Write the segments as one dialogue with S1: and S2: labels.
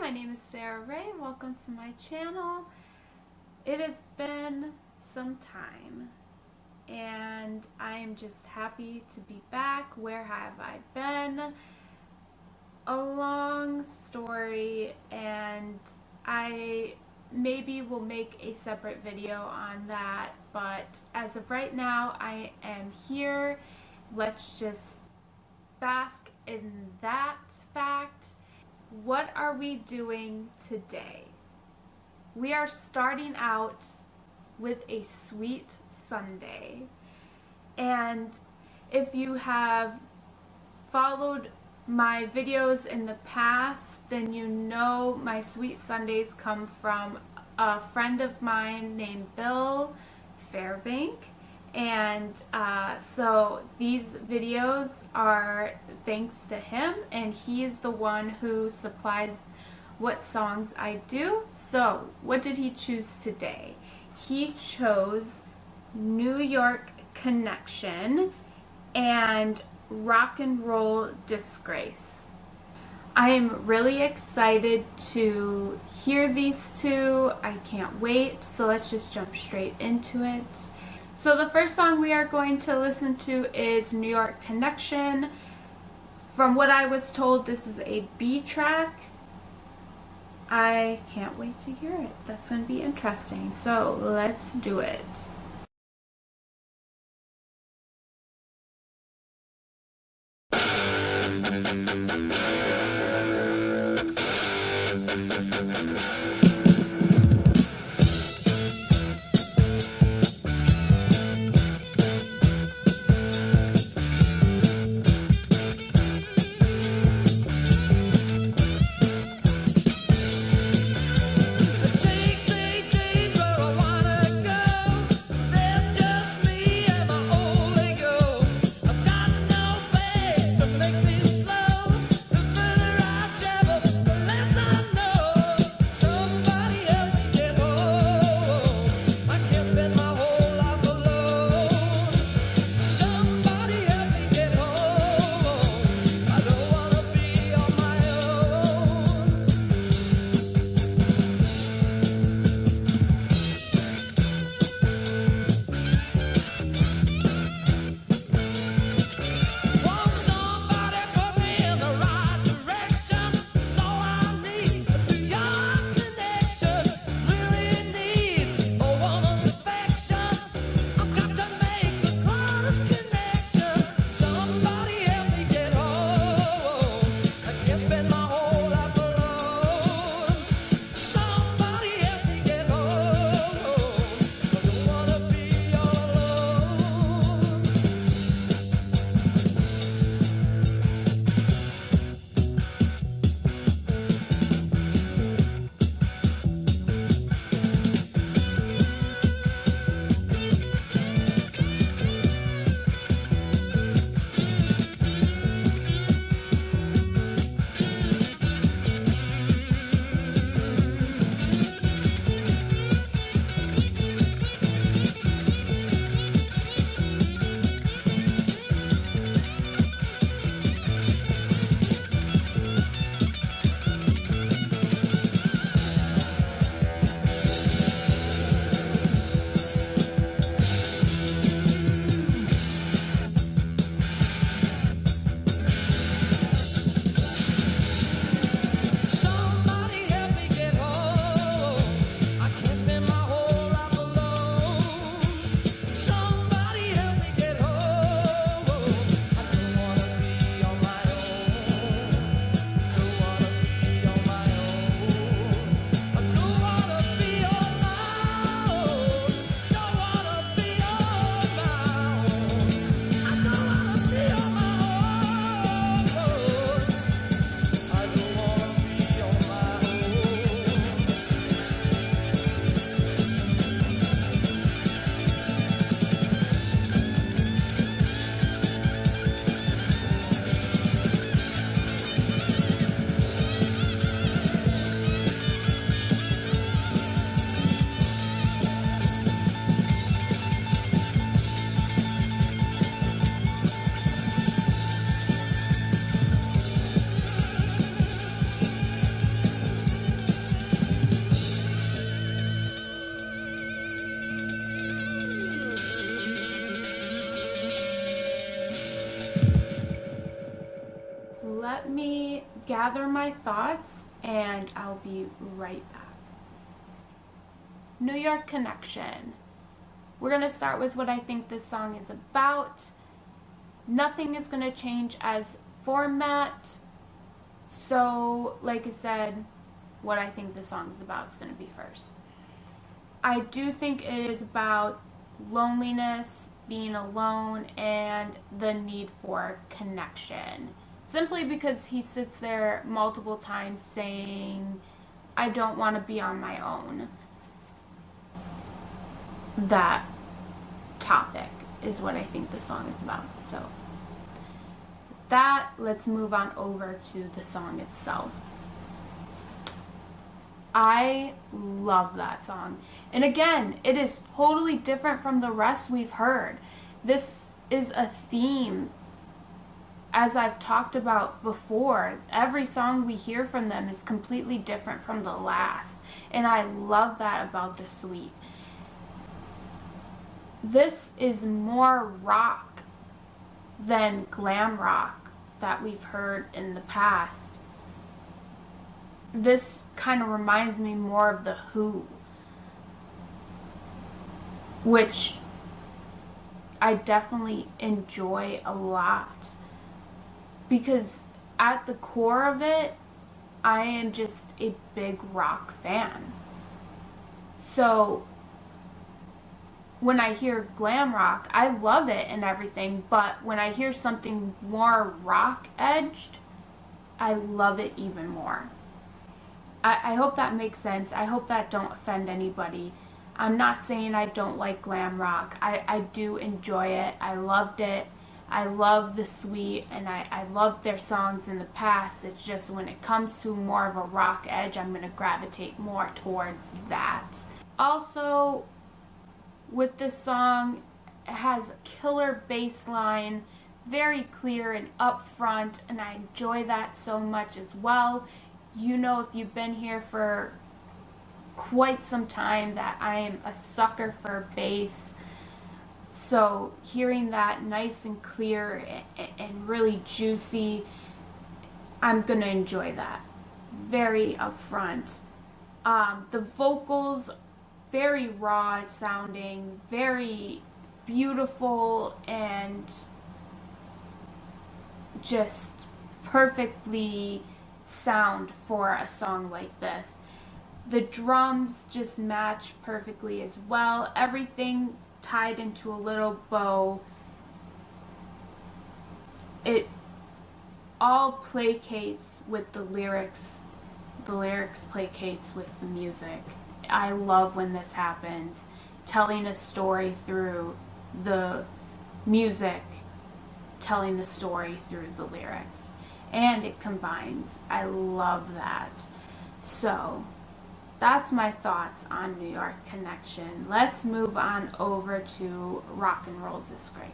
S1: my name is Sarah Rae. Welcome to my channel. It has been some time and I am just happy to be back. Where have I been? A long story, and I maybe will make a separate video on that, but as of right now I am here. Let's just bask in that fact. What are we doing today? We are starting out with a sweet Sunday, and if you have followed my videos in the past, then you know my sweet Sundays come from a friend of mine named Bill Fairbank. And so these videos are thanks to him, and he is the one who supplies what songs I do. So what did he choose today? He chose New York Connection and Rock and Roll Disgrace. I am really excited to hear these two. I can't wait. So let's just jump straight into it. So the first song we are going to listen to is New York Connection. From what I was told, this is a B track. I can't wait to hear it. That's going to be interesting. So let's do it.
S2: Somebody
S1: gather my thoughts and I'll be right back. New York Connection. We're going to start with what I think this song is about. Nothing is going to change as format. So, like I said, what I think the song is about is going to be first. I do think it is about loneliness, being alone, and the need for connection. Simply because he sits there multiple times saying, I don't want to be on my own. That topic is what I think the song is about. So, with that, let's move on over to the song itself. I love that song. And again, it is totally different from the rest we've heard. This is a theme, as I've talked about before. Every song we hear from them is completely different from the last. And I love that about the suite. This is more rock than glam rock that we've heard in the past. This kind of reminds me more of the Who, which I definitely enjoy a lot, because at the core of it, I am just a big rock fan. So when I hear glam rock, I love it and everything, but when I hear something more rock edged, I love it even more. I hope that makes sense. I hope that don't offend anybody. I'm not saying I don't like glam rock. I do enjoy it. I loved it. I love the suite, and I loved their songs in the past. It's just when it comes to more of a rock edge, I'm going to gravitate more towards that. Also, with this song, it has a killer bass line, very clear and upfront, and I enjoy that so much as well. You know, if you've been here for quite some time, that I am a sucker for bass. So hearing that nice and clear and really juicy, I'm going to enjoy that. Very upfront. The vocals, very raw sounding, very beautiful, and just perfectly sound for a song like this. The drums just match perfectly as well. Everything tied into a little bow. It all placates with the lyrics. The lyrics placates with the music. I love when this happens. Telling a story through the music, telling the story through the lyrics. And it combines. I love that. So, that's my thoughts on New York Connection. Let's move on over to Rock and Roll Disgrace.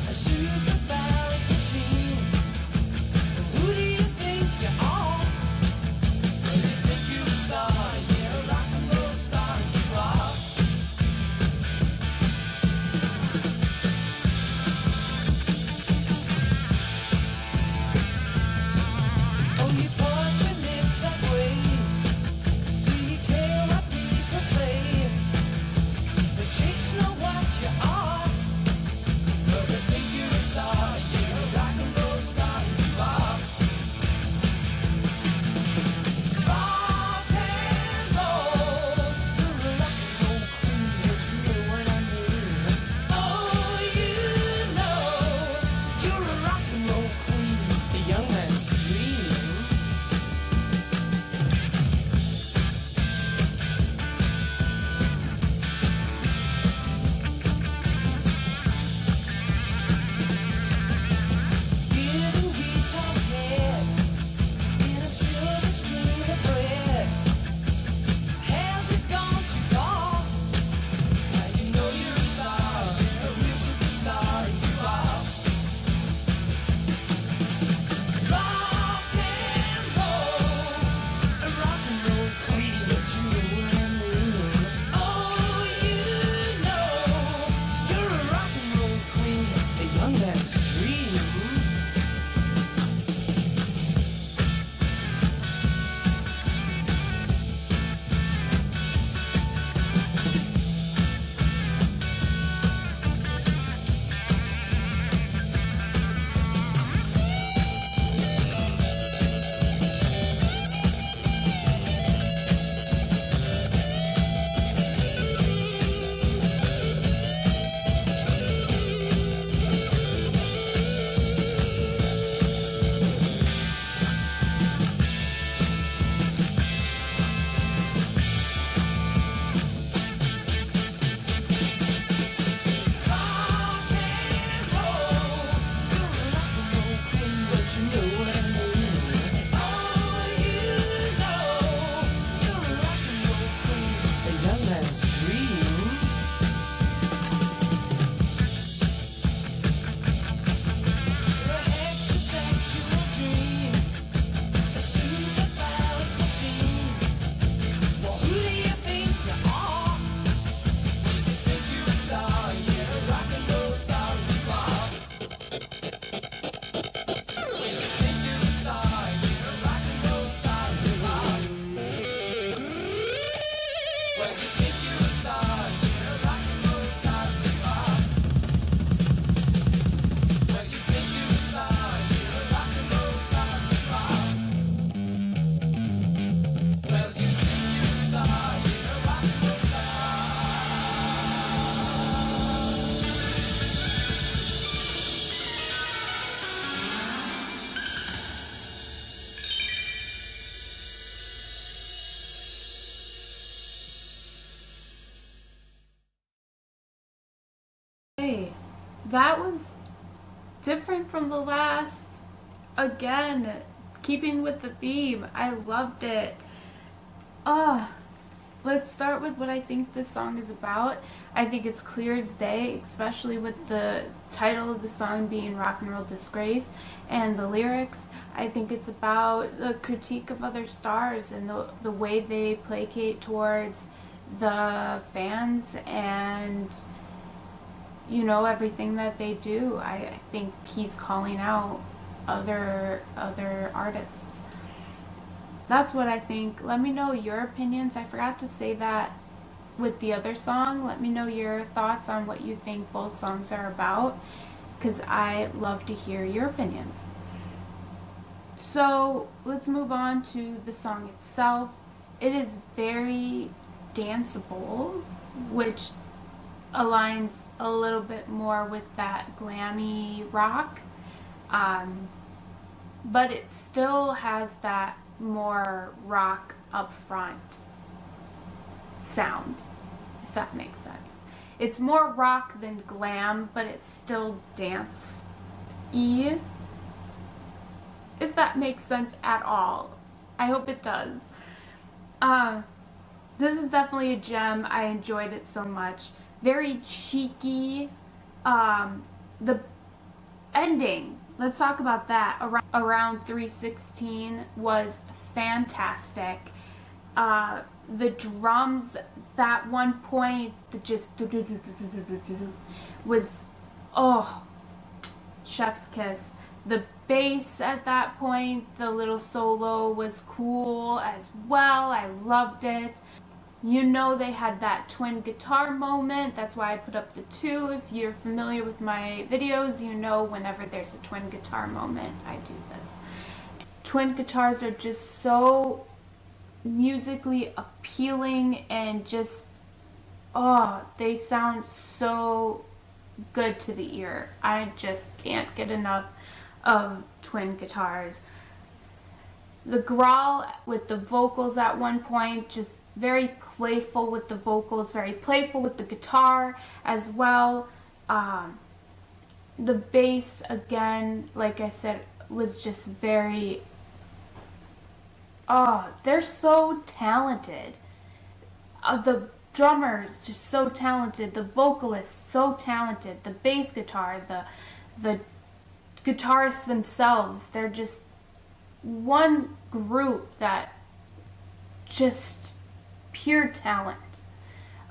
S2: Super phallic machine.
S1: Hey, that was different from the last. Again, keeping with the theme. I loved it. Let's start with what I think this song is about. I think it's clear as day, especially with the title of the song being Rock and Roll Disgrace and the lyrics. I think it's about the critique of other stars and the way they placate towards the fans and, you know, everything that they do. I think he's calling out other artists. That's what I think. Let me know your opinions. I forgot to say that with the other song. Let me know your thoughts on what you think both songs are about, because I love to hear your opinions. So let's move on to the song itself. It is very danceable, which aligns a little bit more with that glammy rock, but it still has that more rock up front sound, if that makes sense. It's more rock than glam, but it's still dance-y, if that makes sense at all. I hope it does. This is definitely a gem. I enjoyed it so much. Very cheeky. The ending, let's talk about that. Around 3:16 was fantastic. The drums, that one point, just was, oh, chef's kiss. The bass at that point, the little solo was cool as well. I loved it. You know, they had that twin guitar moment. That's why I put up the 2. If you're familiar with my videos, you know whenever there's a twin guitar moment, I do this. Twin guitars are just so musically appealing and just, oh, they sound so good to the ear. I just can't get enough of twin guitars. The growl with the vocals at one point, just very playful with the vocals, very playful with the guitar as well. The bass, again, like I said, was just very, oh, they're so talented. The drummers just so talented, the vocalists so talented, the bass guitar, the guitarists themselves, they're just one group that just pure talent.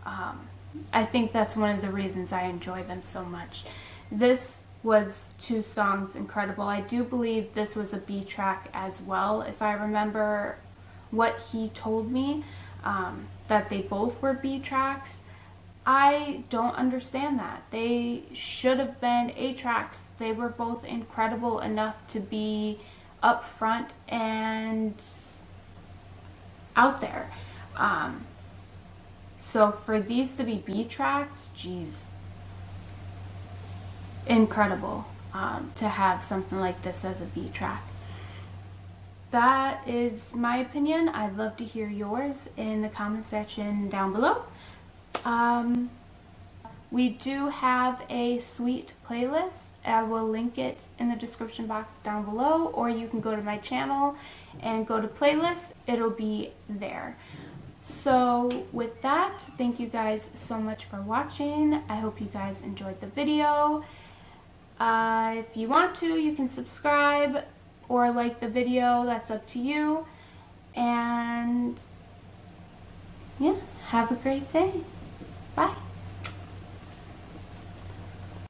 S1: I think that's one of the reasons I enjoy them so much. This was 2 songs incredible. I do believe this was a B track as well, if I remember what he told me, that they both were B tracks. I don't understand that. They should have been A tracks. They were both incredible enough to be up front and out there. So for these to be B tracks, geez, incredible, to have something like this as a B track. That is my opinion. I'd love to hear yours in the comment section down below. We do have a sweet playlist. I will link it in the description box down below, or you can go to my channel and go to playlists. It'll be there. So with that, thank you guys so much for watching. I hope you guys enjoyed the video. If you want to, you can subscribe or like the video. That's up to you. And yeah, have a great day. Bye.